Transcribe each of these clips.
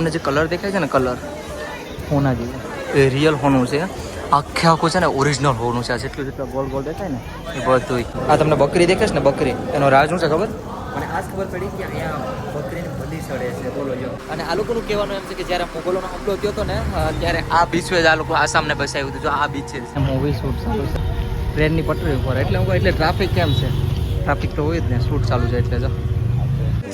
તમને જે કલર દેખાય છે ને, કલર હોના જેવો, એ રિયલ હોનું છે. આખે આખું છે ને ઓરિજિનલ હોનું છે. આ જેટલું ગોળ ગોળ દેખાય ને એ બધું. આ તમને બકરી દેખાય છે ને, બકરી, એનો રાજ શું છે ખબર? મને આજ ખબર પડી કે અહીંયા બકરીની બલી સડે છે. બોલો જો. અને આ લોકોનું કહેવાનું એમ છે કે જ્યારે મોગલોનો હુમલો થયો હતો ને, ત્યારે આ બીચ જ આ લોકો આસામને બસાવ્યું હતું. જો આ બીચ છે, મૂવી શૂટ ચાલુ છે ટ્રેનની પટરી ઉપર. એટલે હું કહું, એટલે ટ્રાફિક કેમ છે? ટ્રાફિક તો હોય જ ને, શૂટ ચાલુ છે એટલે. જો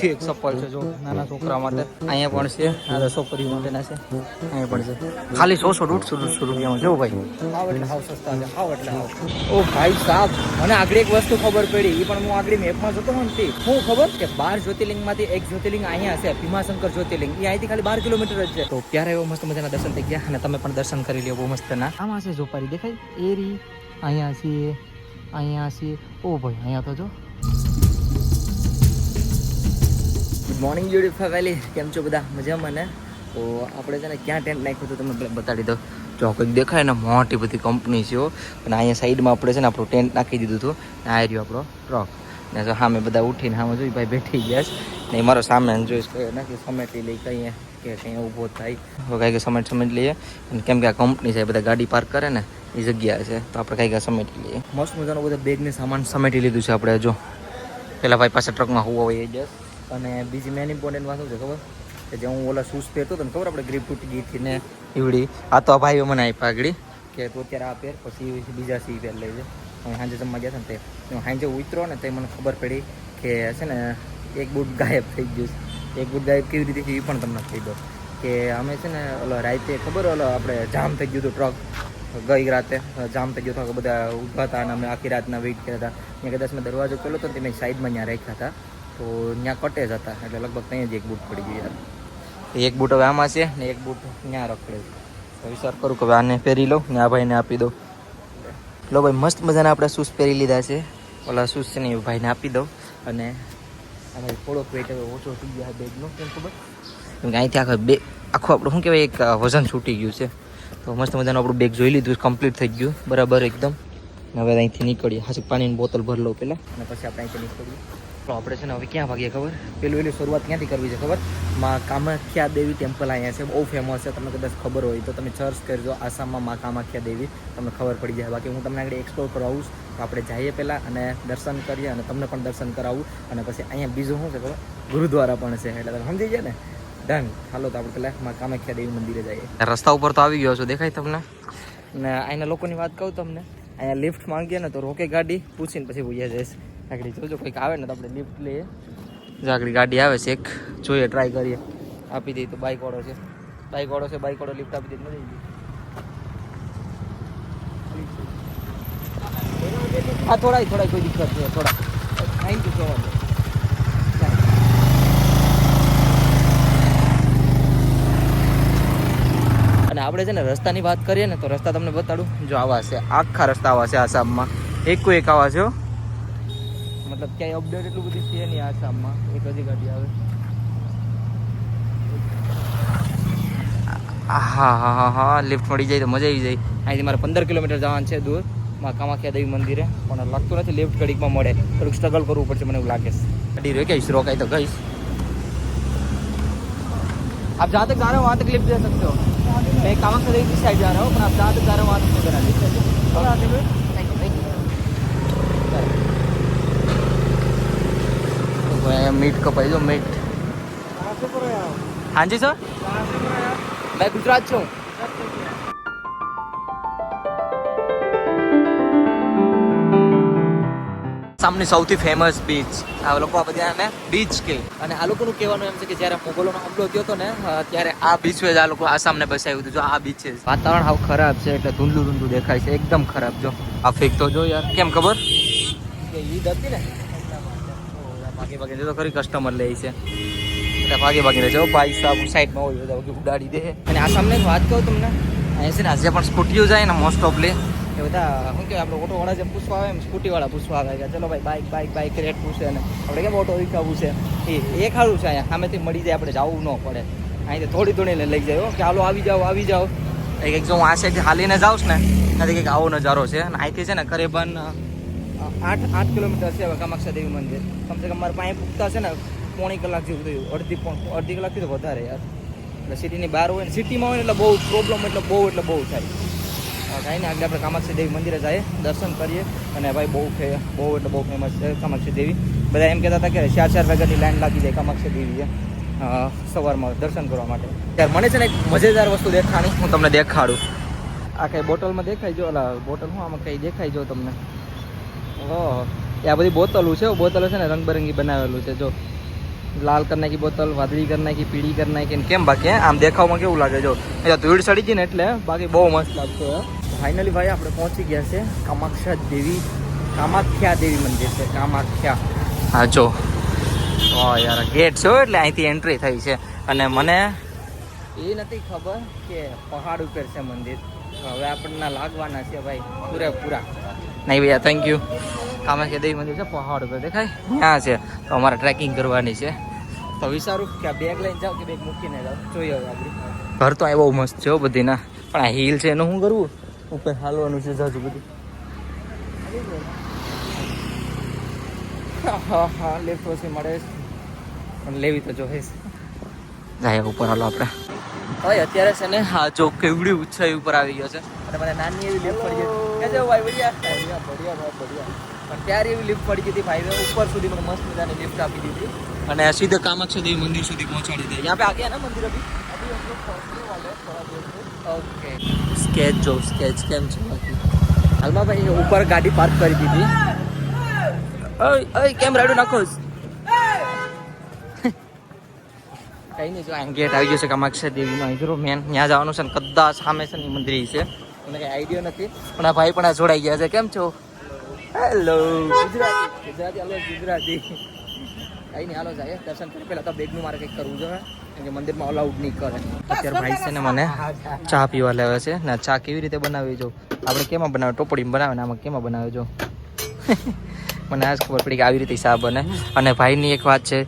એક ચપ્પલ છે, જો નાના છોકરા માટે. અહીંયા પણ છે, આ છોકરીઓ માટેના છે. અહીંયા પણ છે, ખાલી 100-150 રૂપિયામાં. જો ભાઈ, હાવ એટલે હાવ સસ્તા છે, હાવ એટલે હાવ. ઓ ભાઈ સાહેબ, મને આગળ એક વસ્તુ ખબર પડી. એ પણ હું આગળ મેપમાં જોતો હોઉં ને, શું ખબર કે 12 જ્યોતિર્લિંગમાંથી એક જ્યોતિર્લિંગ અહીંયા છે, ભીમાશંકર જ્યોતિર્લિંગ. એ અહીંથી ખાલી 12 કિલોમીટર જ છે. તો ત્યારે એવો મસ્ત મજાના દર્શન થઈ ગયા, અને તમે પણ દર્શન કરી લ્યો. બહુ મસ્ત ના આમાં છે જોપારી દેખાય એરી. અહીંયા છીએ, અહીંયા છીએ. ઓ ભાઈ, અહીંયા તો જો. ગુડ મોર્નિંગ બ્યુટીફુલ વેલી, કેમ છો બધા? મજામાં ને? તો આપણે છે ને ક્યાં ટેન્ટ નાખ્યું હતું તમને બતાડી દો. જો કંઈક દેખાય ને, મોટી બધી કંપની છે. અને અહીંયા સાઈડમાં આપણે છે ને આપણું ટેન્ટ નાખી દીધું હતું. આ રહ્યો આપણો ટ્રક. ને જો સામે બધા ઉઠીને સામે જોઈ ભાઈ બેઠી ગયા છે. ને મારો સામે જોઈશ કે નાખી સમેટી લઈ કહીએ કે કંઈ ઊભો થાય તો કાંઈ સમેટ લઈએ. અને કેમ કે આ કંપની છે, બધા ગાડી પાર્ક કરે ને એ જગ્યા છે, તો આપણે કાંઈક સમેટી લઈએ. મસ્ત મજાનો બધા બેગને સામાન સમેટી લીધું છે આપણે. જો પેલા ભાઈ પાસે ટ્રકમાં હોવા હોય એ જશ. અને બીજી મેન ઇમ્પોર્ટન્ટ વાત શું છે ખબર? કે જે હું ઓલા શૂઝ પહેરતો હતો ને, ખબર આપણે ગ્રીપ તૂટી ગઈ હતી ને એવડી. આ તો આ ભાઈઓ મને આપ્યા આગળ કે તું અત્યારે આ પહેર, પછી બીજા સી પહેર લઈ જાય. હું સાંજે જમવા ગયા હતા ને તે સાંજે ઉતરો ને તે મને ખબર પડી કે છે ને એક બૂટ ગાયબ થઈ ગયું છે. એક બૂટ ગાયબ કેવી રીતે થયું એ પણ તમને કહી દો. કે અમે છે ને ઓલો રાતે ખબર ઓલો આપણે જામ થઈ ગયું હતું ટ્રક. ગઈ રાતે જામ થઈ ગયો હતો, બધા ઊભા હતા અને અમે આખી રાતના વેઇટ કર્યા હતા. ત્યાં કદાચ મેં દરવાજો ખોલ્યો હતો ને મેં સાઈડમાં ત્યાં રાખ્યા હતા, તો ત્યાં કટે જ હતા. એટલે લગભગ ત્યાં જ એક બૂટ પડી ગયું યાર. એક બૂટ હવે આમાં છે ને એક બૂટ ત્યાં રખડે છે. તો વિચાર કરું કે હવે આને પહેરી લઉં ને આ ભાઈને આપી દઉં. લો ભાઈ, મસ્ત મજાના આપણે શૂઝ પહેરી લીધા છે. ઓલા શૂઝ છે ને એ ભાઈને આપી દઉં. અને આમાં થોડોક વેઇટ હવે ઓછો થઈ ગયા બેગનો, કેમ ખબર? કેમ કે અહીંથી આખું આપણું શું કહેવાય, એક વજન છૂટી ગયું છે. તો મસ્ત મજાનું આપણું બેગ જોઈ લીધું, કમ્પ્લીટ થઈ ગયું બરાબર એકદમ. હવે અહીંથી નીકળીએ. હાસી પાણીની બોટલ ભરી લઉં પહેલાં, અને પછી આપણે અહીંથી નીકળીએ. તો આપણે છે ને હવે ક્યાં ભાગીએ ખબર? પેલી શરૂઆત ક્યાંથી કરવી છે ખબર? માં કામાખ્યા દેવી ટેમ્પલ અહીંયા છે, બહુ ફેમસ છે. તમને કદાચ ખબર હોય તો તમે સર્ચ કરજો, આસામમાં માં કામાખ્યા દેવી, તમને ખબર પડી જાય. બાકી હું તમને આગળ એક્સપ્લોર કરાવું. તો આપણે જઈએ પહેલાં અને દર્શન કરીએ, અને તમને પણ દર્શન કરાવું. અને પછી અહીંયા બીજું શું છે ખબર? ગુરુદ્વારા પણ છે. એટલે તમે સમજી ગયા ને? ડન. હાલો તો આપણે પહેલાં માં કામાખ્યા દેવી મંદિરે જઈએ. રસ્તા ઉપર તો આવી ગયો છો, દેખાય તમને? ને અહીંના લોકોની વાત કહું તમને, અહીંયા લિફ્ટ માંગીએ ને તો રોકે ગાડી, પૂછીને પછી ભૂયા જઈશ. આગળ જોજો કંઈક આવે ને તો આપણે લિફ્ટ લઈએ. જો આગળ ગાડી આવે છે એક, જોઈએ ટ્રાય કરીએ. આપી દઈએ તો બાઇક વાળો છે, બાઇક વાળો લિફ્ટ આપી દઈએ. મળી ગઈ. હા, થોડા કોઈ દિક્કત નહીં, થોડા. Thank you so much. અને આપણે છે ને રસ્તાની વાત કરીએ ને તો રસ્તા તમને બતાડું. જો આવા છે, આખા રસ્તા આવા છે આસામમાં. એક આવા છે. મતલબ ક્યાંય અપડેટ એટલું બધું છે નહીં આસામમાં. એક હજી ગાડી આવે. હા, લિફ્ટ મળી જાય તો મજા આવી જાય. અહીંથી મારે 15 કિલોમીટર જવાનું છે દૂર, માં કામાખ્યા દેવી મંદિરે. પણ લાગતું નથી લિફ્ટ ઘડીકમાં મળે, થોડુંક સ્ટ્રગલ કરવું પડશે મને એવું લાગે છે. ગાડી રોકાઈશ, રોકાઈ તો ગઈશ. आप जहाँ तक जा रहे हो वहाँ तक लिफ्ट दे सकते हो. मैं कामाख्या देवी की साइड जा रहा हूँ, पर आप जहाँ तक जा रहे हो वहाँ तक नहीं बना लिफ्ट. मीट कपाई जो मीट. हाँ जी सर, मैं गुजरात से हूँ. આસામની સૌથી ફેમસ બીચ. આ લોકો આ બધા ને બીચ કે. અને આ લોકોનું કહેવાનું એમ છે કે જ્યારે મોગલોનો હુમલો થયો હતો ને, ત્યારે આ બીચ જ આ લોકો આસામને બસાવ્યું હતું. જો આ બીચ છે. વાતાવરણ હાવ ખરાબ છે, એટલે ધૂંધલું દેખાય છે, એકદમ ખરાબ. જો આ ફેક તો જો યાર, કેમ ખબર કે ઈદ હતી ને, ભાગી જો ખરી કસ્ટમર લે છે એટલે ભાગી રહે છે. ભાઈ સાહેબ સાઈડમાં હોય બધા ઉડાડી દે. અને આસામને વાત કહું તમને, અહીંયા છે ને આજે પણ સ્કૂટીઓ જાય ને મોસ્ટ ઓફલી એ બધા શું કહેવાય, આપણે ઓટોવાળા જેમ પૂછવા આવે એમ સ્કૂટીવાળા પૂછવા આવે કે ચલો ભાઈ બાઇક રેટ પૂછે ને આપણે કેમ ઓટો રિક્ષા પૂછે. એ ખારું છે અહીંયા સામેથી મળી જાય, આપણે જવું ન પડે. અહીંથી થોડી લઈ જાય કે હાલો આવી જાઓ. એક જો હું આ સાઈડથી હાલીને જાઉં ને ત્યાંથી કંઈક આવો નજારો છે. અને અહીંથી છે ને કરીબન 8 કિલોમીટર છે હવે કામાખ્યા દેવી મંદિર. કમસે કમ મારે પાસે પૂછતા છે ને 1.5 કલાક જેવું થયું, અડધી કલાકથી તો વધારે યાર. એટલે સિટીની બહાર હોય ને સિટીમાં હોય એટલે બહુ પ્રોબ્લેમ એટલે બહુ થાય. કાંઈ ને આગળ આપણે કામાક્ષી દેવી મંદિરે જઈએ, દર્શન કરીએ. અને ભાઈ બહુ ફેમસ છે કામાક્ષી દેવી. બધા એમ કહેતા હતા કે 4 વાગ્યાની લાઈન લાગી જાય કામાક્ષી દેવીએ સવારમાં દર્શન કરવા માટે. ત્યારે મને છે ને એક મજેદાર વસ્તુ દેખાણી, હું તમને દેખાડું. આ કંઈ બોટલમાં દેખાય જો, ઓલા બોટલ હું આમાં કંઈ દેખાય જો તમને. ઓહ, આ બધી બોટલો છે ને રંગબેરંગી બનાવેલું છે. જો લાલ કરી નાખી બોતલ, વાદળી કરી નાખી, પીળી કરી નાખી. કેમ બાકી આમ દેખાવમાં કેવું લાગે જો, એટલે ધૂળ સડી ગઈ ને એટલે બાકી બહુ મસ્ત લાગતો. ફાઇનલી ભાઈ આપણે પહોંચી ગયા છે કામાખ્યા દેવી મંદિર છે, કામાખ્યા. હા જો યાર ગેટ છે એટલે અહીંથી એન્ટ્રી થઈ છે. અને મને એ નથી ખબર કે પહાડ ઉપર છે મંદિર. હવે આપણને લાગવાના છે ભાઈ પૂરેપૂરા. નહીં ભૈયા, થેન્ક યુ. કામાખ્યા દેવી મંદિર છે પહાડ ઉપર દેખાય ત્યાં છે. તો અમારે ટ્રેકિંગ કરવાની છે. તો વિચારું કે આ બેગ લઈને જાઉં કે બેગ મૂકીને જાઉં, જોઈએ હવે આપણી. ઘર તો અહીં બહુ મસ્ત છે બધી ના, પણ આ હિલ છે એનું શું કરવું, ઉપર હાલવાનું છે જાજુ બધું. હા લિફ્ટ ઓછી મળે પણ લેવી તો જોઈએ. જાય ઉપર હાલો આપણે. હવે અત્યારે છે ને હા જો કેવડી ઊંચાઈ ઉપર આવી ગયો છે. અને મને નાની એવી લિફ્ટ પડી ગઈ કે જો ભાઈ બઢિયા પણ ત્યારે એવી લિફ્ટ પડી ગઈ હતી ભાઈ, ઉપર સુધી મને મસ્ત મજાની લિફ્ટ આપી દીધી અને સીધે કામાક્ષી દેવી મંદિર સુધી પહોંચાડી દી. यहाँ पे आ गया ना मंदिर अभी हम लोग पहुंचने वाले हैं थोड़ा देर में. ओके स्केच કેમ છે બાકી હાલમાં ભાઈ ઉપર ગાડી પાર્ક કરી દીધી. ઓય કેમ રાડું નાખો. કઈ નહીં જો આ ગેટ આવી ગયો છે કામાક્ષી દેવીમાં. જો મેન ત્યાં જવાનું છે ને કદાચ સામે છે ને મંદિર છે. મને કઈ આઈડિયા નથી પણ આ ભાઈ પણ આ જોડાઈ ગયા છે. કેમ છો? હેલો ગુજરાતી. કઈ નહીં હાલો જાય દર્શન કરી. પહેલાં તો બેગનું મારે કંઈક કરવું જોઈએ કેમ કે મંદિરમાં અલાઉડ નહીં કરે. અત્યારે ભાઈ છે ને મને ચા પીવા લાવે છે ને. ચા કેવી રીતે બનાવી જો, આપણે કેમાં બનાવે, ટોપડીમાં બનાવે ને આમાં કેમાં બનાવે જો. મને આજ ખબર પડી કે આવી રીતે ચા બને. અને ભાઈની એક વાત છે,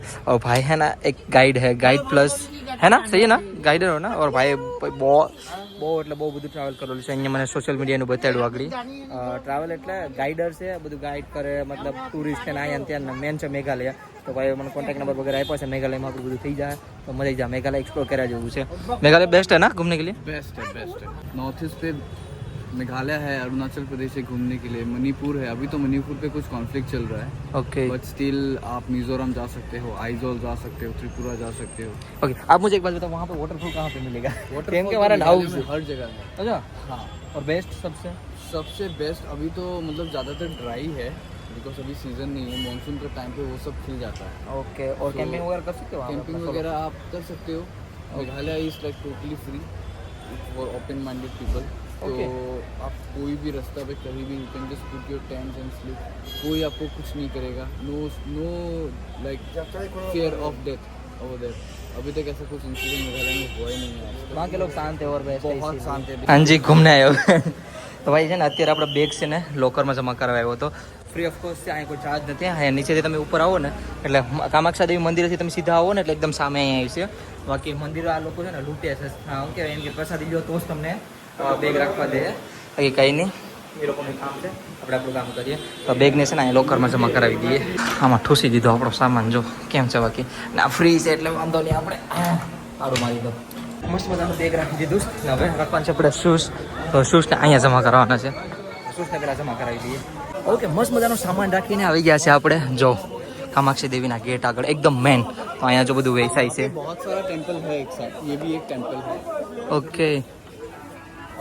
भाई है ना एक गाइड है, गाइड प्लस है ना, सही है ना, गाइडर हो ना. और भाई બહુ એટલે બહુ બધું ટ્રાવેલ કરેલું છે. અહીંયા મને સોશિયલ મીડિયાનું બતાડ્યું આગળ. ટ્રાવેલ એટલે ગાઈડર છે, બધું ગાઈડ કરે મતલબ ટુરિસ્ટ છે ને અહીંયા ત્યાં. મેન છે મેઘાલય. તો ભાઈ મને કોન્ટેક્ટ નંબર વગેરે આપ્યા છે. મેઘાલયમાં આપણું બધું થઈ જાય તો મજા જાય. મેઘાલય एक्सप्लोर કર્યા જેવું છે. मेघालय बेस्ट है ना घूमने के लिए? बेस्ट है. नॉर्थ ईस्ट पे मेघालय है, अरुणाचल प्रदेश है घूमने के लिए, मणिपुर है. अभी तो मणिपुर पे कुछ कॉन्फ्लिक्ट चल रहा है. ओके बट स्टिल आप मिजोरम जा सकते हो, आइजोल जा सकते हो, त्रिपुरा जा सकते हो. ओके आप मुझे एक बात बताओ, वहाँ पे वाटरफॉल कहाँ पे मिलेगा? वाटरफॉल के हमारा हाउस हर जगह है. अच्छा हाँ, और बेस्ट सबसे बेस्ट अभी तो मतलब ज़्यादातर ड्राई है बिकॉज अभी सीजन नहीं है. मानसून के टाइम पे वो सब खिल जाता है. ओके और कैंपिंग वगैरह कर सकते हो? कैंपिंग वगैरह आप कर सकते हो. Meghalaya is like totally free for open minded people. तो आप कोई भी रास्ता पे कहीं भी you can just put your tent and sleep. कोई आपको कुछ नहीं करेगा. No like fear of death over there. अभी तक ऐसा कुछ इंसिडेंट मेघालय में हुआ ही नहीं है. वहाँ के लोग शांत है और बहुत शांत है. हाँ जी घूमने आए हो. તો ભાઈ છે ને અત્યારે આપણે બેગ છે ને લોકરમાં જમા કરાવ્યા આવ્યો હતો. ફ્રી ઓફકોર્સ છે, અહીં કોઈ ચાર્જ નથી. અહીંયા નીચેથી તમે ઉપર આવો ને એટલે કામાક્ષા દેવી મંદિરેથી તમે સીધા આવો ને એટલે એકદમ સામે અહીંયા આવી છે. બાકી મંદિર આ લોકો છે ને લૂંટે છે. હા શું કહેવાય એમ કે પ્રસાદી લો તો જ તમને બેગ રાખવા દે. બાકી કંઈ નહીં, એ લોકોનું કામ છે, આપણે આપણું કામ કરીએ. તો બેગને છે ને અહીંયા લોકરમાં જમા કરાવી દઈએ. આમાં ઠૂસી દીધો આપણો સામાન જો કેમ છે. બાકી ના ફ્રી છે એટલે વાંધો નહીં, આપણે આડું મારી દો. મસ્ત મજાનું બેગ રાખી દીધું ને. હવે રાખવાનું છે આપણે શૂઝ. તો શૂઝને અહીંયા જમા કરવાના છે. શૂઝને પહેલાં જમા કરાવી દઈએ. ઓકે મસ્ત મજાનો સામાન રાખીને આવી ગયા છે આપણે જો कामाक्षी देवी ना गेट आगे एकदम मेन. तो अँ जो બધું વેચાય છે. बहुत सारा टेम्पल है एक साथ. ये भी एक टेम्पल है. ओके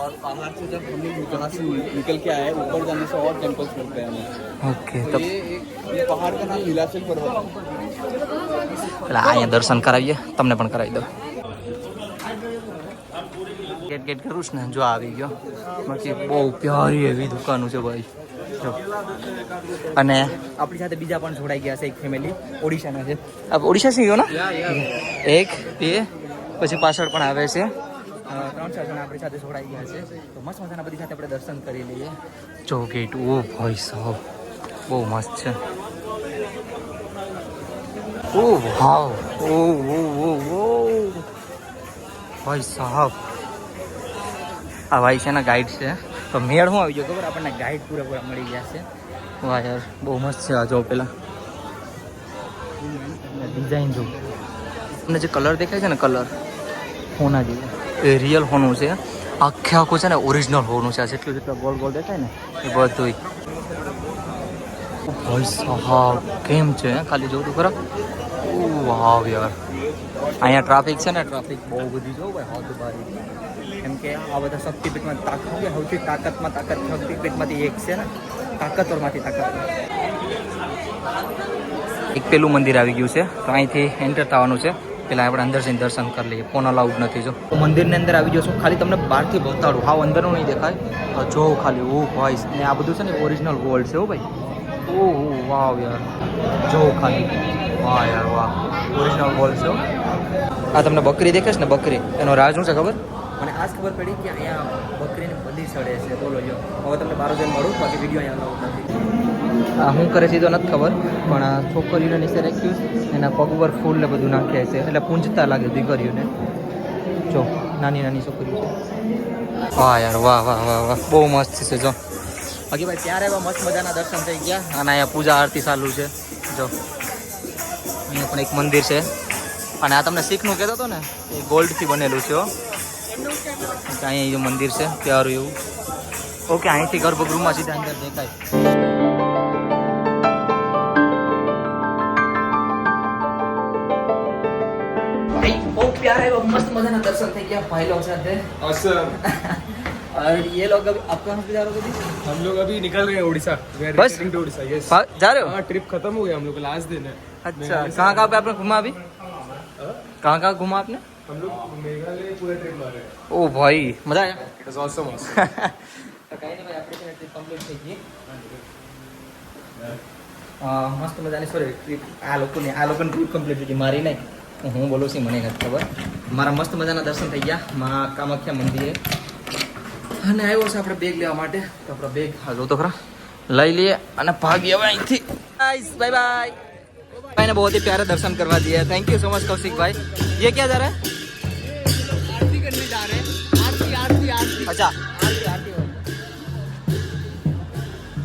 और पहाड़ से जब हम लोग जहाँ से निकल के आए ऊपर जाने से और टेम्पल्स मिलते हैं हमें. ओके तब ये पहाड़ का नाम नीलाचल पर्वत है. અહીંયા દર્શન કરાવીએ, તમને પણ કરાવી દો. गेट करूँ ने जो આવી ગયો. બાકી બહુ પ્યારી એવી દુકાનો છે ભાઈ જો. અને આપણી સાથે બીજા પણ જોડાઈ ગયા છે એક ફેમિલી ઓડિશાના છે. આપ ઓડિશા થી ગયો ને? એક બે પછી પાછળ પણ આવે છે. 3-4 જણા આપણી સાથે જોડાઈ ગયા છે. તો મસ્ત મજાના બધી સાથે આપણે દર્શન કરી લઈએ. જો ગેટ ઓ ભાઈ સાહેબ બહુ મસ્ત છે. ઓ વાવ ઓ ઓ ઓ ઓ ભાઈ સાહેબ આ ભાઈ છે ને ગાઈડ છે. તો મેળ શું આવી ગયો ખબર આપણને, ગાઈડ પૂરેપૂરા મળી ગયા છે. વાહ યાર બહુ મસ્ત છે. આ જો પેલા ડિઝાઇન જો તમને જે કલર દેખાય છે ને કલર હોના જેવું એ રિયલ હોનું છે આખે આખું છે ને ઓરિજિનલ હોનું છે આ જેટલું જેટલું ગોળ ગોળ દેખાય ને એ બધું ભાઈ સાહેબ કેમ છે ખાલી જોવું ખરા વાવ યાર અહીંયા ટ્રાફિક છે ને ટ્રાફિક બહુ બધી જો ભાઈ હાથ ભારી કેમ કે આ બધા શક્તિપીઠમાં સૌથી તાકાતમાં તાકાત શક્તિપીઠમાંથી એક છે ને તાકાતવરમાંથી તાકાત એક પેલું મંદિર આવી ગયું છે તો અહીંથી એન્ટર થવાનું છે પેલા આપણે અંદર જઈને દર્શન કરી લઈએ ફોન અલાઉડ નથી જો મંદિરની અંદર આવી ગયો છું ખાલી તમને બહારથી બતાડું હાવ અંદરનું નહીં દેખાય જો ખાલી ઓ ભાઈ ને આ બધું છે ને ઓરિજિનલ ગોલ્ડ છે હો ભાઈ ઓહો વાવ યાર જો ખાલી વાહ યાર વાહ ઓરિજિનલ ગોલ્ડ છે આ તમને બકરી દેખાશ ને બકરી એનો રાજ શું છે ખબર મને આજ ખબર પડી કે અહીંયા બકરીને બધી સડે છે બોલો જો હવે તમને બારો જઈને મળું બાકી વિડીયો અહીંયા અલાઉડ નથી આ શું કરે છે તો નથી ખબર પણ આ છોકરીઓને નીચે રાખ્યું એના પગ ઉપર ફૂલ ને બધું નાખે છે એટલે પૂંજતા લાગે દીકરીઓને જો નાની નાની છોકરીઓ છે વાહ યાર વાહ વાહ વાહ વાહ બહુ મસ્ત છે જો બાકી ભાઈ ત્યારે એવા મસ્ત મજાના દર્શન થઈ ગયા અને અહીંયા પૂજા આરતી ચાલુ છે જો અહીંયા પણ એક મંદિર છે અને આ તમને શીખનું કહેતો હતો ને એ ગોલ્ડથી બનેલું છે અહીંયા જે મંદિર છે પ્યારું એવું ઓકે અહીંથી ગર્ભગૃહમાં સીધા અંદર દેખાય બહુ પ્યારા એવા મસ્ત મજાના દર્શન થઈ ગયા ભાઈ લોકો સાથે awesome. और ये लोग अभी आपका कहाँ पे जा रहे हो अभी? हम लोग अभी निकल रहे हैं उड़ीसा We are बस? returning to उड़ीसा yes जा रहे हो हाँ ट्रिप खत्म हो गया हम लोग का लास्ट दिन है अच्छा कहाँ कहाँ पे आपने घुमा अभी कहाँ घुमा आपने हम लोग मेघालय पूरा ट्रिप मारे हैं ओ भाई मजा आया It was awesome તો કાંઈ નહીં ભાઈ આપણે ટ્રીપ કમ્પ્લીટ થઈ ગઈ મસ્ત મજાની સોરી ટ્રીપ આ લોકોની ટ્રીપ કમ્પ્લીટ થઈ ગઈ મારી નહીં હું બોલું છું મને નથી ખબર મારા મસ્ત મજાના દર્શન થઈ ગયા મા કામાખ્યા મંદિરે અને આવ્યો છે આપણે બેગ લેવા માટે તો આપણો બેગ હા જો તો ખરા લઈ લઈએ અને ભાગીએ હવે અહીંથી બાય બાય भाई ने बहुत ही प्यारे दर्शन करवा दिए thank you so much Kaushik भाई ये क्या जा रहा है आरती करने जा रहे हैं आरती अच्छा आरती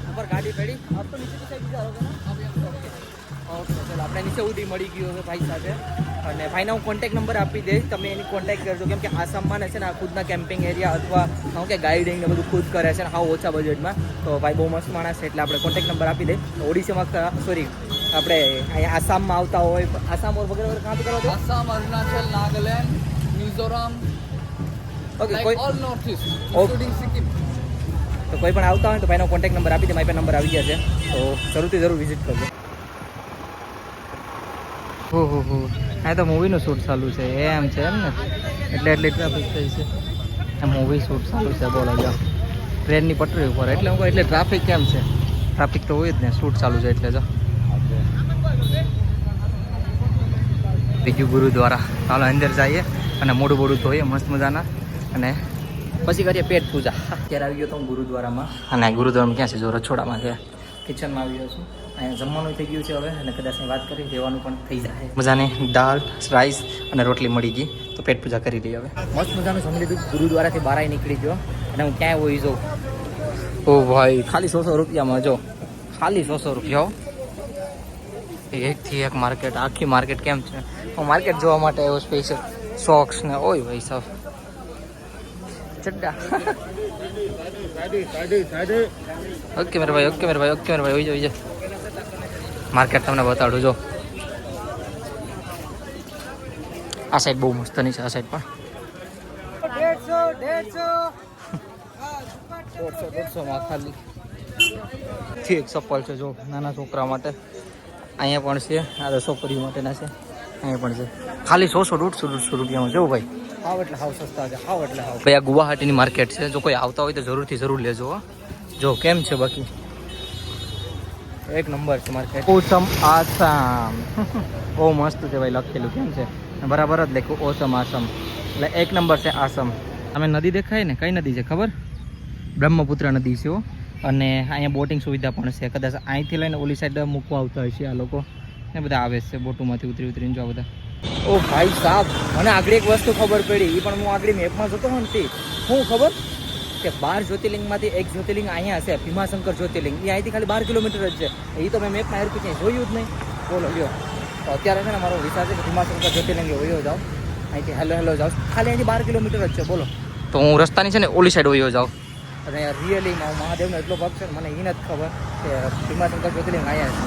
ऊपर गाड़ी पड़ी अब तो नीचे की साइड जा रहे हो ना ઓકે ચાલો આપણે નીચે ઉડી મળી ગયો છે ભાઈ સાથે અને ભાઈને હું કોન્ટેક્ટ નંબર આપી દઈશ તમે એની કોન્ટેક્ટ કરજો કેમ કે આસામમાં ને છે ને આ ખુદના કેમ્પિંગ એરિયા અથવા શું કે ગાઈડિંગ ને બધું ખુદ કરે છે ને હાવ ઓછા બજેટમાં તો ભાઈ બહુ મસ્ત માણસ છે એટલે આપણે કોન્ટેક્ટ નંબર આપી દઈએ ઓડિશામાં સોરી આપણે અહીંયા આસામમાં આવતા હોય આસામ ઓર વગેરે વગેરે કાં કરવા आसाम अरुणाचल नागालैंड मिजोरम ઓકે like કોઈ all north east Okay. including Sikkim તો કોઈ પણ આવતા હોય તો ભાઈનો કોન્ટેક્ટ નંબર આપી દે મારી પાસે નંબર આવી ગયા છે તો જરૂરથી જરૂર વિઝિટ કરજો ઓહો આ તો મૂવીનું શૂટ ચાલુ છે એમ છે એમ ને એટલે એટલી ટ્રાફિક થઈ છે આ મૂવી શૂટ ચાલુ છે બોલો જો ટ્રેનની પટરી ઉપર એટલે હું કહું એટલે ટ્રાફિક કેમ છે ટ્રાફિક તો હોય જ ને શૂટ ચાલુ છે એટલે જો બીજું ગુરુદ્વારા ચાલો અંદર જઈએ અને મોડું બોડું ધોઈએ મસ્ત મજાના અને પછી કરીએ પેટ પૂજા અત્યારે આવી ગયો તો હું ગુરુદ્વારામાં અને ગુરુદ્વારામાં ક્યાં છે જો રછોડામાં છે કિચનમાં આવી ગયો છું અહીંયા જમવાનું થઈ ગયું છે હવે અને કદાચ વાત કરી દેવાનું પણ થઈ જાય મજાની દાળ રાઈસ અને રોટલી મળી ગઈ તો પેટ પૂજા કરી લઈએ હવે મસ્ત મજાનું જમી લીધું ગુરુદ્વારાથી બહાર નીકળી ગયો અને હું ક્યાંય હોય જોઉં ઓ ભાઈ ખાલી 100 રૂપિયામાં જો ખાલી 100 રૂપિયા એકથી એક માર્કેટ આખી માર્કેટ કેમ છે હું માર્કેટ જોવા માટે આવ્યો સ્પેશિયલ સોક્સ ને ઓય ભાઈ સાહેબ ચડ્ડા ઓકે મેરે ભાઈ ઓકે મેરે ભાઈ ઓઈ જો માર્કેટ તમને બતાડું જો આ સાઈડ બહુ મસ્ત નહીં છે આ સાઈડ પણ 150 માં ખાલી ઠીક ચપ્પલ છે જો નાના છોકરા માટે અહીંયા પણ છે આ તો છોકરીઓ માટેના છે અહીંયા પણ છે ખાલી 100-150 રૂપિયામાં જો ભાઈ હાવ એટલે હાવ સસ્તા છે હાવ એટલે હાવ ભાઈ આ ગુવાહાટીની માર્કેટ છે જો કોઈ આવતા હોય તો જરૂરથી જરૂર લેજો હો જો કેમ છે બાકી એક નંબર છે માર્કેટ ઓસમ આસામ બહુ મસ્ત છે ભાઈ લખેલું કેમ છે બરાબર જ લખ્યું ઓસમ આસામ એટલે એક નંબર છે આસામ અમે નદી દેખાય ને કઈ નદી છે ખબર બ્રહ્મપુત્ર નદી છે અને અહીંયા બોટિંગ સુવિધા પણ છે કદાચ અહીંથી લઈને ઓલી સાઈડ મૂકવા આવતા હોય છે આ લોકો ને બધા આવે છે બોટોમાંથી ઉતરીને જો બધા ઓ ભાઈ સાહેબ મને આગળ એક વસ્તુ ખબર પડી એ પણ હું આગળ મેપમાં જોતો હોઉં ને શું ખબર કે 12 જ્યોતિર્લિંગમાંથી એક જ્યોતિર્લિંગ અહીંયા હશે ભીમાશંકર જ્યોતિર્લિંગ એ અહીંથી ખાલી 12 કિલોમીટર જ છે એ તો મેં મેપમાં હેરકું ક્યાંય જોયું જ નહીં બોલો લ્યો તો અત્યારે છે ને મારો વિચાર છે કે ભીમાશંકર જ્યોતિર્લિંગ હોયો જાઓ અહીંથી હેલો જાઉં ખાલી અહીંથી 12 કિલોમીટર જ છે બોલો. તો હું રસ્તાની છે ને ઓલી સાઈડ વયો જાઉં. અને રિયલીમાં મહાદેવનો એટલો ભક્ત છે ને મને એ નથી ખબર કે ભીમાશંકર જ્યોતિર્લિંગ અહીંયા છે.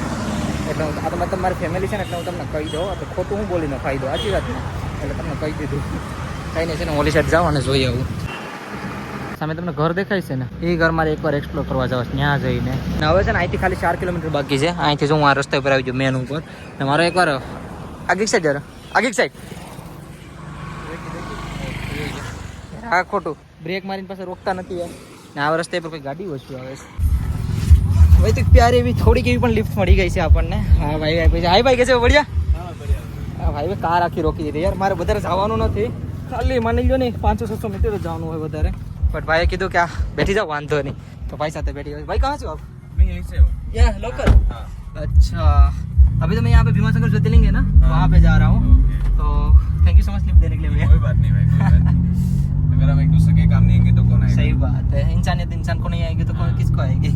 એટલે આ તો તમારી ફેમિલી છે ને એટલે હું તમને કહી દઉં. આપણે ખોટું હું બોલીને ફાયદો સાચી વાત ને એટલે તમને કહી દીધું. કંઈ નહીં છે ને ઓલી સાઈડ જાઉં અને જોઈ આવું. સામે તમને ઘર દેખાય છે ને એ ઘર મારે એકવાર એક્સપ્લોર કરવા જવા ત્યાં જઈને. ને હવે છે ને અહીંથી ખાલી 4 કિલોમીટર બાકી છે. અહીંથી જો હું આ રસ્તા ઉપર આવી ગયો મેન ઉપર ને મારો એકવાર આગી સાઈડ જરા આગી સાઈડ આ ખોટું બ્રેક મારીને પાસે રોકતા નથી યાર. ને આ રસ્તે પર કોઈ ગાડી ઓછી આવે છે. હવે તો પ્યારી એવી થોડીક એવી પણ લિફ્ટ મળી ગઈ છે આપણને. હા ભાઈ પછી હાય ભાઈ કે છે બઢિયા. હા ભાઈ કાર આખી રોકી દીધી યાર. મારે વધારે જવાનું નથી ખાલી માની લો ને 500-600 મીટર જ જવાનું હોય વધારે. બટ ભાઈએ કીધું કે આ બેઠી જાઓ વાંધો નહીં. તો ભાઈ સાથે બેઠી ગયો. ભાઈ કहाँ છો आप? मैं यहीं से हूँ या लोकल. अच्छा अभी तो मैं यहाँ पे भीमाशंकर ज्योतिर्लिंग है ना वहाँ पे जा रहा हूँ. तो thank you so much lift देने के लिए भैया. कोई बात नहीं भाई, कोई बात नहीं. अगर हम एक दूसरे के काम नहीं आएंगे तो कौन आएगा? सही बात है. इंसानियत इंसान को नहीं आएगी तो कौन किसको आएगी.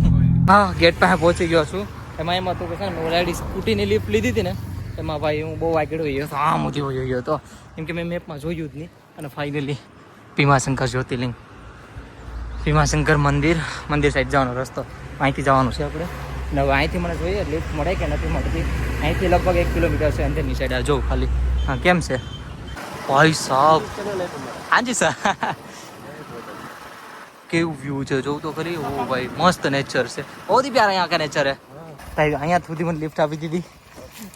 હા ગેટ પાસે પહોંચી ગયો છું. એમાં હતું કે છે ને મેં ઓલરેડી સ્કૂટીની લિફ્ટ લીધી હતી ને એમાં ભાઈ હું બહુ આગળ હોઈ ગયો આમ ઊંધી હોઈ ગયો હતો કેમ કે મેં મેપમાં જોયું જ નહીં. અને ફાઇનલી ભીમાશંકર જ્યોતિર્લિંગ ભીમાશંકર મંદિર સાઈડ જવાનો રસ્તો અહીંથી જવાનું છે આપણે. અને હવે અહીંથી મને જોઈએ લિફ્ટ મળે કે નથી મળતી. અહીંથી લગભગ 1 કિલોમીટર છે અંદરની સાઈડ. આ જોઉં ખાલી. હા કેમ છે ભાઈ સાહેબ? હાજી સર કેવું વ્યૂ છે જોઉં તો ખરી. ઓ ભાઈ મસ્ત નેચર છે. બહુ જ પ્યારા અહીંયા કા નેચર હે ભાઈ. અહીંયા સુધી મને લિફ્ટ આપી દીધી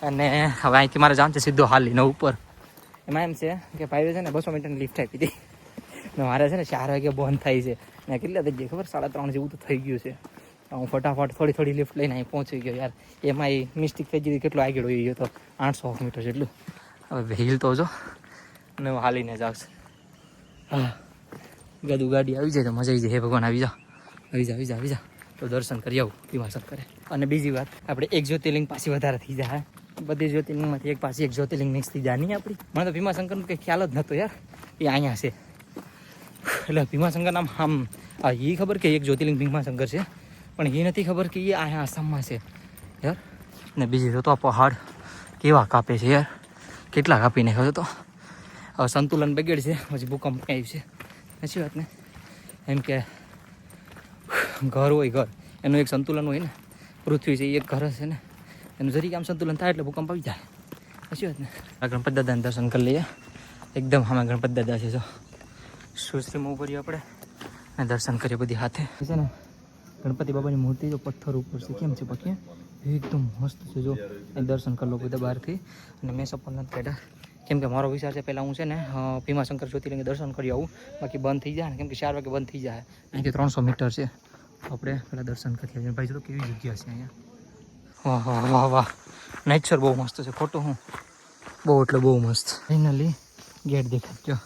અને હવે અહીંથી મારે જવાનું છે સીધો હાલીને ઉપર. એમાં એમ છે કે ભાઈ છે ને 200 મીટરની લિફ્ટ આપી દીધી ને મારે છે ને 4 વાગે બંધ થાય છે ને કેટલા થઈ જાય ખબર 3:30 જેવું તો થઈ ગયું છે. હું ફટાફટ થોડી લિફ્ટ લઈને અહીં પહોંચી ગયો યાર. એમાં એ મિસ્ટેક થઈ ગઈ કેટલો આગળ હોઈ ગયો તો 800 મીટર જેટલું. હવે વ્હીલ તો જો ને હું હાલીને જાઉં છું. હા ગદુ ગાડી આવી જાય તો મજા આવી જાય. હે ભગવાન આવી જા તો દર્શન કરી આવું ભીમાશંકર. અને બીજી વાત આપણે એક જ્યોતિર્લિંગ પાછી વધારે થઈ જાય. બધી જ્યોતિર્લિંગમાંથી એક પાછી એક જ્યોતિર્લિંગ મિક્સ થઈ જાય નહીં આપણી. મને તો ભીમાશંકરનો કંઈ ખ્યાલ જ નહોતો યાર. એ અહીંયા છે એટલે ભીમાશંકર નામ આમ એ ખબર કે એક જ્યોતિર્લિંગ ભીમાશંકર છે પણ એ નથી ખબર કે એ અહીંયા આસામમાં છે યાર. ને બીજી તો પહાડ કેવા કાપે છે યાર. કેટલા કાપી નાખ્યો તો હવે સંતુલન બગડે છે. પછી ભૂકંપ આવ્યું છે સાચી વાત ને. એમ કે ઘર હોય ઘર એનું એક સંતુલન હોય ને. પૃથ્વી છે એ એક ઘર છે ને એનું જરીક આમ સંતુલન થાય એટલે ભૂકંપ આવી જાય સાચી વાત ને. આ ગણપત દાદાને દર્શન કરી લઈએ. એકદમ સામે ગણપત દાદા છે. જો સુશ્રીમાં ઉભરી આપણે અને દર્શન કરીએ બધી હાથે છે ને. ગણપતિ બાબાની મૂર્તિ જો પથ્થર ઉપર છે. કેમ છે બાકી એકદમ મસ્ત છે. જો એ દર્શન કરી લો બધા બહારથી. અને મેં સપન નથી કાઢ્યા કેમ કે મારો વિચાર છે પહેલાં હું છે ને ભીમાશંકર જ્યોતિર્લિંગ દર્શન કરી આવું. બાકી બંધ થઈ જાય ને કેમ કે 4 વાગે બંધ થઈ જાય. અહીંથી 300 મીટર છે. આપણે પહેલાં દર્શન કરી લઈએ. ભાઈ જો કેવી જગ્યા છે અહીંયા. વાહ નેચર બહુ મસ્ત છે. ખોટું હું બહુ એટલે બહુ મસ્ત. ફાઇનલી ગેટ દેખાય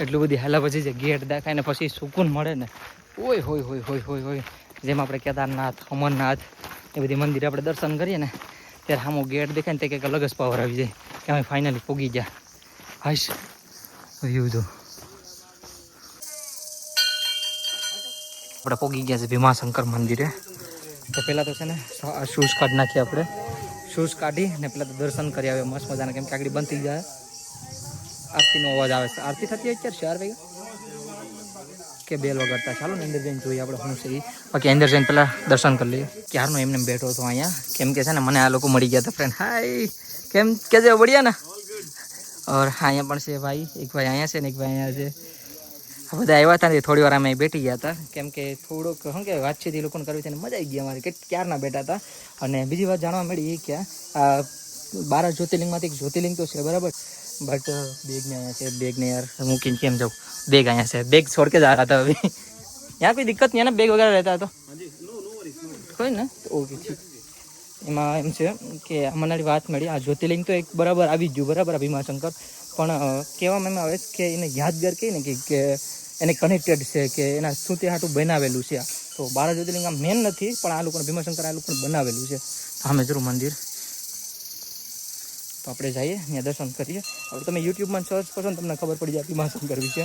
એટલું બધી હાલા પછી જે ગેટ દેખાય ને પછી સુકૂન મળે ને હોય જેમ આપણે કેદારનાથ અમરનાથ એ બધી મંદિર આપણે દર્શન કરીએ ને ત્યારે સામો ગેટ દેખાય ને તે કંઈક અલગ જ પાવર આવી જાય કે અમે ફાઇનલી પૂગી ગયા. હાશ વ્યૂ જો આપણે પૂગી ગયા છે ભીમાશંકર મંદિરે. તો પહેલાં તો છે ને શૂઝ કાઢી નાખીએ આપણે. શૂઝ કાઢી ને પહેલાં તો દર્શન કરી આવે મસ્ત મજાના કેમ કે આગળ બંધ થઈ જાય. આરતીનો અવાજ આવે છે. આરતી થતી હોય અત્યારે 4 વાગ્યા કે બેલ વગાડતા. ચાલો ને અંદર જઈને જોઈએ આપણે શું છે એ. બાકી અંદર જઈને પહેલાં દર્શન કરી લઈએ. ક્યારનો એમને બેઠો હતો અહીંયા કેમ કે છે ને મને આ લોકો મળી ગયા હતા ફ્રેન્ડ. હાય કેમ કે છે બઢિયા ને. ઓર અહીંયા પણ છે ભાઈ. એક ભાઈ અહીંયા છે ને એક ભાઈ અહીંયા છે. આ બધા આવ્યા હતા ને થોડી વાર અમે બેઠી ગયા હતા કેમ કે થોડુંક શું કે વાતચીત એ લોકોને કરવી છે ને મજા આવી ગઈ અમારે ક્યારના બેઠા હતા. અને બીજી વાત જાણવા મળી એ કે આ 12 જ્યોતિર્લિંગમાંથી એક જ્યોતિર્લિંગ તો છે બરાબર બટ બેગ ને અહીંયા છે. બેગ ને યાર મૂકીને કેમ જાઉં. બેગ અહીંયા છે. બેગ છોડ के जा रहा था अभी. यहाँ कोई दिक्कत नहीं है ना बेग वगैरह रहता है तो कोई ना ओके ठीक. એમાં એમ છે કે મને વાત મળી આ જ્યોતિર્લિંગ તો એક બરાબર આવી જ ગયું બરાબર ભીમાશંકર પણ કહેવામાં એમ આવે છે કે એને યાદગાર કહી ને કે એને કનેક્ટેડ છે કે એના શું તે હાટું બનાવેલું છે. તો 12 જ્યોતિર્લિંગ આમ મેન નથી પણ આ લોકોને ભીમાશંકર આ લોકોને બનાવેલું છે. સામે જરૂર મંદિર. તો આપણે જઈએ ત્યાં દર્શન કરીએ. હવે તમે યુટ્યુબમાં સર્ચ કરશો ને તમને ખબર પડી જાય ભીમાશંકર વિશે.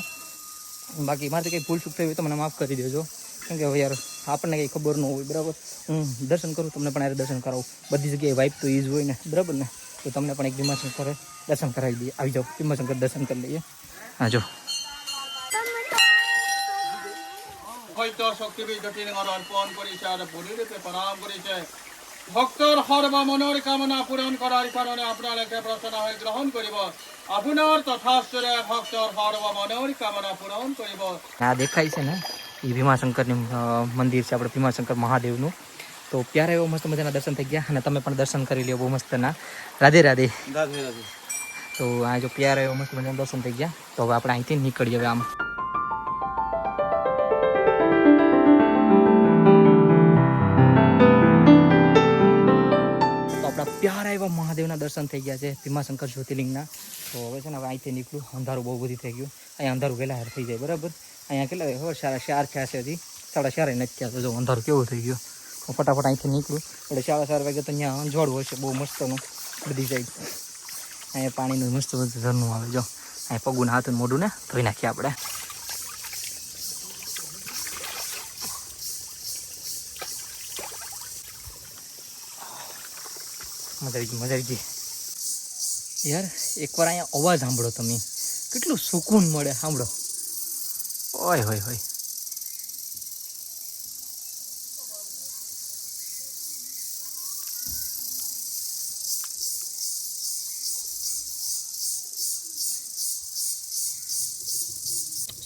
બાકી મારે કંઈ ભૂલ ચૂક થઈ હોય તો મને માફ કરી દેજો કેમ કે હવે યાર આપણને કંઈ ખબર ન હોય બરાબર. હું દર્શન કરું તમને પણ યાર દર્શન કરાવું. બધી જગ્યાએ વાઇબ તો એ જ હોય ને બરાબર ને. તો તમને પણ એક ભીમાશંકર દર્શન કરાવી દઈએ. આવી જાઓ, ભીમાશંકર દર્શન કરી લઈએ. હા જો হয়তো শক্তি বিদ্যুতির অর্পণ করেছে আর পরিরূপে প্রণাম করেছে ভক্তর সর্ব মনের কামনা পূরণ করার কারণে আপনাকে প্রার্থনা হয়ে গ্রহণ করিব আপনার তথাস্তরে ভক্তর সর্ব মনের কামনা পূরণ করিব. આ દેખાય છે ને એ ભીમાશંકરની મંદિર છે, આપણે ભીમાશંકર મહાદેવનું. તો પ્યારે એવો મસ્ત મજાના દર્શન થઈ ગયા, અને તમે પણ દર્શન કરી લ્યો બહુ મસ્તના. રાધે રાધે. તો આ જો પ્યારે એવો મસ્ત મજાના દર્શન થઈ ગયા. તો હવે આપણે અહીંથી નીકળીએ હવે આમ. તો આપણા પ્યારા એવા મહાદેવના દર્શન થઈ ગયા છે, ભીમાશંકર જ્યોતિર્લિંગના. તો હવે છે ને હવે અહીંથી નીકળ્યું. અંધારું બહુ બધી થઈ ગયું. અહીંયા અંધારું વહેલા હાર થઈ જાય, બરાબર. અહીંયા કેટલા ખબર 4:30 થયા છે, હજી 4:30 નથી થયા. તો જો અંધારું કેવું થઈ ગયું. હું ફટાફટ અહીંથી નીકળું એટલે 4:30 વાગે તો અહીંયા અંજવાળું હોય છે બહુ મસ્તનું બધી જાય. અહીંયા પાણીનું મસ્ત મસ્ત ઝરણું આવે. જો અહીંયા પગું હાથ મોઢું ને ધોઈ નાખીએ આપણે. મજા આવી ગઈ, મજા આવી ગઈ યાર. એકવાર અહીંયા અવાજ સાંભળો તમે, કેટલું સુકૂન મળે. સાંભળો, ઓય હોય હોય.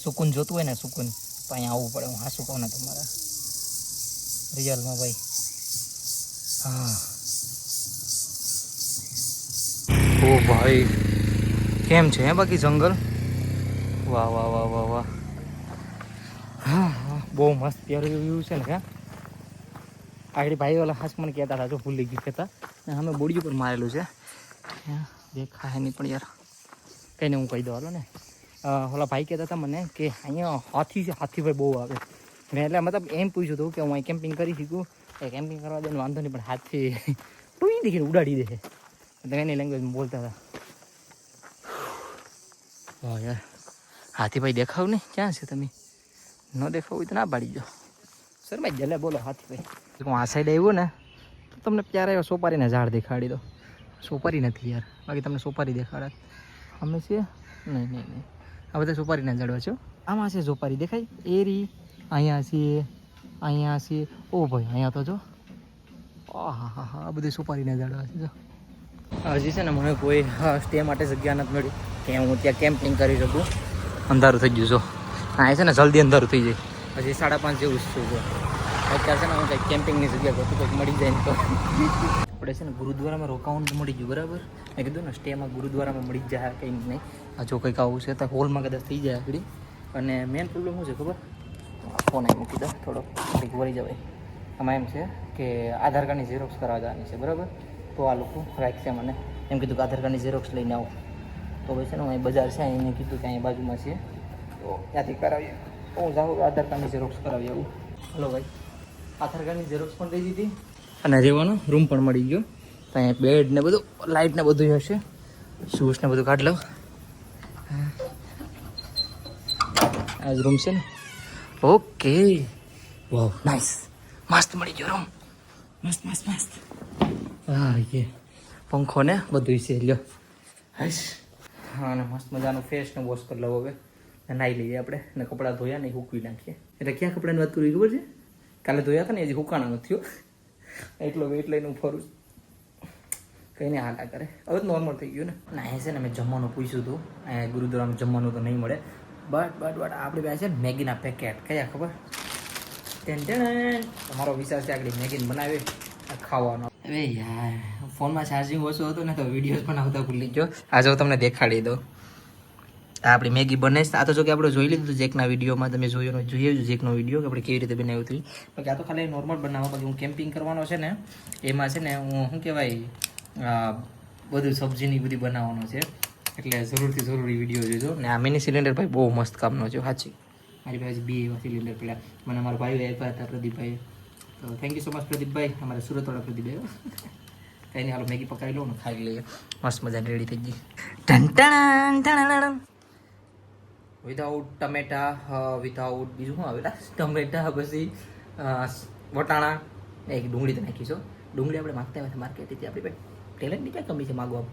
સુકૂન જોતું હોય ને સુકૂન, તો અહીંયા આવવું પડે. હું હાસું કહું ને તમારા રિયલમાં ભાઈ. હા ઓ ભાઈ કેમ છે બાકી જંગલ? વાહ વાહ વાહ વાહ વાહ. હા હા બહુ મસ્ત પ્યારું વ્યૂ છે ને. આગળ ભાઈ વાળા ખાસ મને કહેતા હતા, જો ભૂલી ગયું કહેતા. ને અમે બોડી ઉપર મારેલું છે, દેખાય નહીં પણ યાર કંઈ નહીં, હું કહી દઉં હાલો ને. ઓલા ભાઈ કહેતા હતા મને કે અહીંયા હાથી છે, હાથી ભાઈ બહુ આવે. મેં એટલે મતલબ એમ પૂછ્યું હતું કે હું અહીં કેમ્પિંગ કરી શકું. એ કેમ્પિંગ કરવા દે વાંધો નહીં, પણ હાથી ટૂઈ દીકરી ઉડાડી દે. તમે એની લેંગ્વેજમાં બોલતા હતા. વાહ યાર, હાથી ભાઈ દેખાવ નહીં, ક્યાં છે તમે? ન દેખાવ હોય તો ના પાડી જાઓ. સર ભાઈ જલે બોલો હાથી ભાઈ. હું આ સાઈડ આવ્યો ને તો તમને પ્યારે એવા સોપારીના ઝાડ દેખાડી દો. સોપારી નથી યાર, બાકી તમને સોપારી દેખાડે. અમે છીએ નહીં નહીં નહીં, આ બધા સોપારીના ઝાડવા છે. આમાં છે સોપારી દેખાય એરી. અહીંયા છીએ, અહીંયા છીએ. ઓ ભાઈ અહીંયા તો જો, હા હા હા, આ બધી સોપારીના ઝાડવા છે. જો હજી છે ને મને કોઈ સ્ટે માટે જગ્યા નથી મળી કે હું ત્યાં કેમ્પિંગ કરી શકું. અંધારું થઈ ગયું છો, અહીંયા છે ને જલ્દી અંધારું થઈ જાય. હજી 5:30 જેવું જ છું. અત્યારે છે ને હું કંઈક કેમ્પિંગની જગ્યા ગોતું, કંઈક મળી જાય ને તો. આપણે છે ને ગુરુદ્વારામાં રોકાવાનું તો મળી ગયું, બરાબર. મેં કીધું ને સ્ટેમાં ગુરુદ્વારામાં મળી જાય કંઈ નહીં. આ જો કંઈક આવું છે તો હોલમાં કદાચ થઈ જાય આગળ. અને મેન પ્રોબ્લેમ શું છે ખબર? ફોન અહીં મૂકી દો, થોડો કંઈક વળી જવાય. આમાં એમ છે કે આધાર કાર્ડની ઝેરોક્સ કરાવવા જવાની છે, બરાબર. તો આ લોકો રાખશે મને એમ કીધું કે આધાર કાર્ડની ઝેરોક્સ લઈને આવો. તો પછી છે ને અહીં બજાર છે, એને કીધું કે અહીંયા બાજુમાં છે, તો ત્યાંથી કરાવીએ. હું જાઉં આધાર કાર્ડની ઝેરોક્સ કરાવી આવું. હલો ભાઈ, આધાર કાર્ડની ઝેરોક્સ પણ દઈ દીધી અને રહેવાનો રૂમ પણ મળી ગયો. તો અહીંયા બેડ ને બધું, લાઇટ ને બધું હશે. શૂઝ ને બધું કાઢ લઉં. આ જ રૂમ છે ને. ઓકે, વાવ નાઇસ, મસ્ત મળી ગયો રૂમ. મસ્ત મસ્ત મસ્ત. હા એ પંખો ને બધું છે લ્યો. હાશ હા, અને મસ્ત મજાનું ફેસ ને વોશ કરી લઉં હવે. નાહી લઈએ આપણે, ને કપડાં ધોયા ને સૂકવી નાખીએ. એટલે ક્યાં કપડાની વાત કરવી ખબર છે? કાલે ધોયા હતા ને, હજી હુકાણા નથી થયો. એટલો વેટ લઈને હું ફરું. કંઈ નહીં હાલા કરે, હવે તો નોર્મલ થઈ ગયું ને. ના એ છે ને મેં જમવાનું પૂછ્યું હતું, અહીંયા ગુરુદ્વારામાં જમવાનું તો નહીં મળે. બટ આપણી પાસે છે ને મેગીના પેકેટ, કયા ખબર? તમારો વિચાર છે આગળ મેગીને બનાવી ખાવાનો. હવે યાર ફોનમાં ચાર્જિંગ ઓછું હતું ને તો વિડીયોઝ પણ આવતા ભૂલી ગયો. આજે હું તમને દેખાડી દઉં. આ આપણી મેગી બને છે. આ તો જો કે આપણે જોઈ લીધું જેકના વિડીયોમાં, તમે જોઈએ જેકનો વિડીયો કે આપણે કેવી રીતે બનાવ્યું હતું. બાકી આ તો ખાલી નોર્મલ બનાવવા. બાકી હું કેમ્પિંગ કરવાનો છે ને એમાં છે ને હું શું કહેવાય બધું સબ્જીની બધી બનાવવાનો છે. એટલે જરૂરી વિડીયો જોજો. ને આ મિની સિલિન્ડર ભાઈ બહુ મસ્ત કામનો છે સાચી. મારી પાસે 2 એવા સિલિન્ડર પડ્યા મને મારા ભાઈ આપ્યા હતા, પ્રદીપભાઈ. તો થેન્ક યુ સો મચ પ્રદીપભાઈ, અમારા સુરતવાળા પ્રદીપભાઈ. કંઈ નહીં, હાલો મેગી પકાવી લઉં ને ખાઈ લઈએ. મસ્ત મજાની રેડી થઈ ગઈ. વિધાઉટ ટમેટા, વિધાઉટ બીજું શું આવેલા? ટમેટા, પછી વટાણા, એક ડુંગળી તો નાખીશું. ડુંગળી આપણે માગતા આવ્યા હતા માર્કેટથી આપણી ભાઈ. ટેલેન્ટની ક્યાં કમી છે માગવા.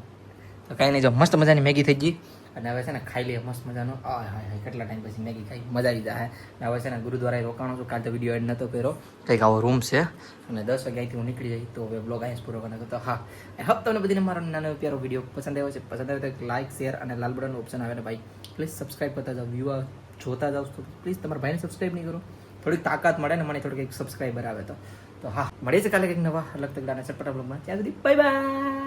તો કાંઈ નહીં, જો મસ્ત મજાની મેગી થઈ ગઈ અને હવે છે ને ખાઈ લઈએ મસ્ત મજાનો. હાય હાય કેટલા ટાઈમ પછી મેગી ખાઈ મજા આવી જાય. અને હવે છે ને ગુરુદ્વારાએ રોકાણો છું, કાલ તો વિડીયો એડ નહોતો કર્યો, કંઈક આવો રૂમ છે અને 10 વાગે અહીંથી હું નીકળી જઈ. તો હવે બ્લોગ અહીંયા જ પૂરો કરવાનો. તો હા, આઈ હોપ તમને બધીને મારો નાનો પ્યારો વિડીયો પસંદ આવ્યો છે. પસંદ આવે તો લાઇક, શેર અને લાલ બટનનું ઓપ્શન આવે ને ભાઈ પ્લીઝ સબસ્ક્રાઈબ કરતા જાઓ. વ્યૂ જોતા જાઓ તો પ્લીઝ તમારા ભાઈને સબસ્ક્રાઈબ નહીં કરો, થોડીક તાકાત મળે ને મને, થોડુંક એક સબસ્ક્રાઈબર આવે તો. તો હા, મળીએ છે કાલે કંઈક નવા અલગ તગડાના ચટપટા બ્લોગમાં. ત્યાં સુધી બાય બાય.